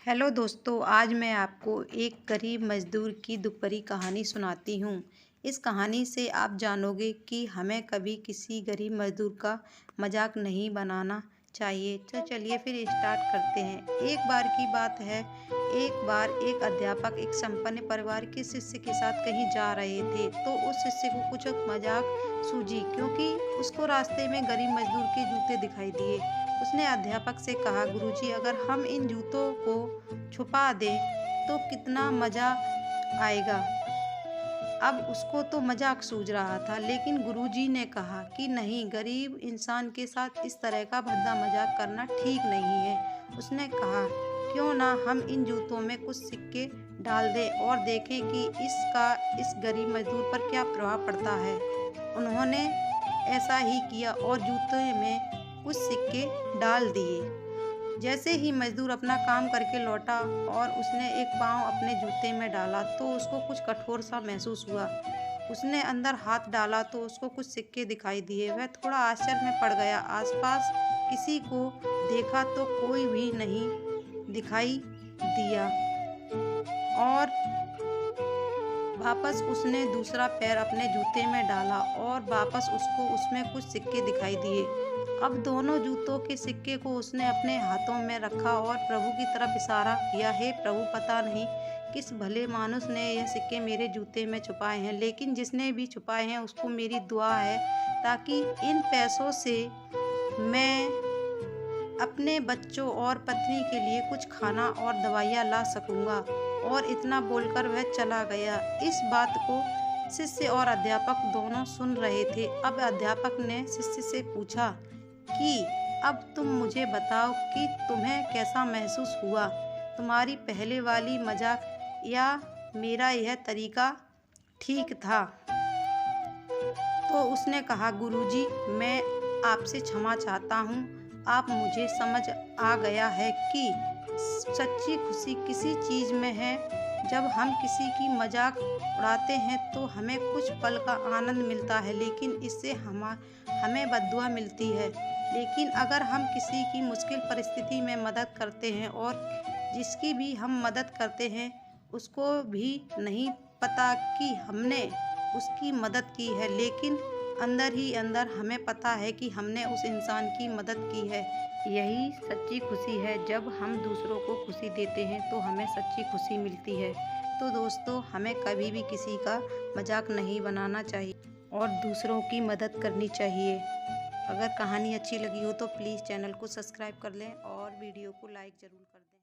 Hello दोस्तों, आज मैं आपको एक गरीब मज़दूर की दुख भरी कहानी सुनाती हूँ। इस कहानी से आप जानोगे कि हमें कभी किसी गरीब मज़दूर का मजाक नहीं बनाना चाहिए। तो चलिए फिर स्टार्ट करते हैं। एक बार की बात है, एक बार एक अध्यापक एक संपन्न परिवार के शिष्य के साथ कहीं जा रहे थे। तो उस शिष्य को कुछ मजाक सूझी, क्योंकि उसको रास्ते में गरीब मज़दूर के जूते दिखाई दिए। उसने अध्यापक से कहा, गुरुजी, अगर हम इन जूतों को छुपा दें तो कितना मज़ा आएगा। अब उसको तो मजाक सूझ रहा था, लेकिन गुरुजी ने कहा कि नहीं, गरीब इंसान के साथ इस तरह का भद्दा मजाक करना ठीक नहीं है। उसने कहा, क्यों ना हम इन जूतों में कुछ सिक्के डाल दें और देखें कि इसका इस गरीब मजदूर पर क्या प्रभाव पड़ता है। उन्होंने ऐसा ही किया और जूते में कुछ सिक्के डाल दिए। जैसे ही मजदूर अपना काम करके लौटा और उसने एक पाँव अपने जूते में डाला तो उसको कुछ कठोर सा महसूस हुआ। उसने अंदर हाथ डाला तो उसको कुछ सिक्के दिखाई दिए। वह थोड़ा आश्चर्य में पड़ गया। आसपास किसी को देखा तो कोई भी नहीं दिखाई दिया और वापस उसने दूसरा पैर अपने जूते में डाला और वापस उसको उसमें कुछ सिक्के दिखाई दिए। अब दोनों जूतों के सिक्के को उसने अपने हाथों में रखा और प्रभु की तरफ इशारा किया, हे प्रभु, पता नहीं किस भले मानुस ने यह सिक्के मेरे जूते में छुपाए हैं, लेकिन जिसने भी छुपाए हैं उसको मेरी दुआ है ताकि इन पैसों से मैं अपने बच्चों और पत्नी के लिए कुछ खाना और दवाइयाँ ला सकूँगा। और इतना बोलकर वह चला गया। इस बात को शिष्य और अध्यापक दोनों सुन रहे थे। अब अध्यापक ने शिष्य से पूछा कि अब तुम मुझे बताओ कि तुम्हें कैसा महसूस हुआ, तुम्हारी पहले वाली मजाक या मेरा यह तरीका ठीक था। तो उसने कहा, गुरुजी, मैं आपसे क्षमा चाहता हूँ। आप मुझे समझ आ गया है कि सच्ची खुशी किसी चीज़ में है। जब हम किसी की मजाक उड़ाते हैं तो हमें कुछ पल का आनंद मिलता है, लेकिन इससे हमें बद्दुआ मिलती है। लेकिन अगर हम किसी की मुश्किल परिस्थिति में मदद करते हैं और जिसकी भी हम मदद करते हैं उसको भी नहीं पता कि हमने उसकी मदद की है, लेकिन अंदर ही अंदर हमें पता है कि हमने उस इंसान की मदद की है। यही सच्ची खुशी है। जब हम दूसरों को खुशी देते हैं तो हमें सच्ची खुशी मिलती है। तो दोस्तों, हमें कभी भी किसी का मजाक नहीं बनाना चाहिए और दूसरों की मदद करनी चाहिए। अगर कहानी अच्छी लगी हो तो प्लीज़ चैनल को सब्सक्राइब कर लें और वीडियो को लाइक ज़रूर कर दें।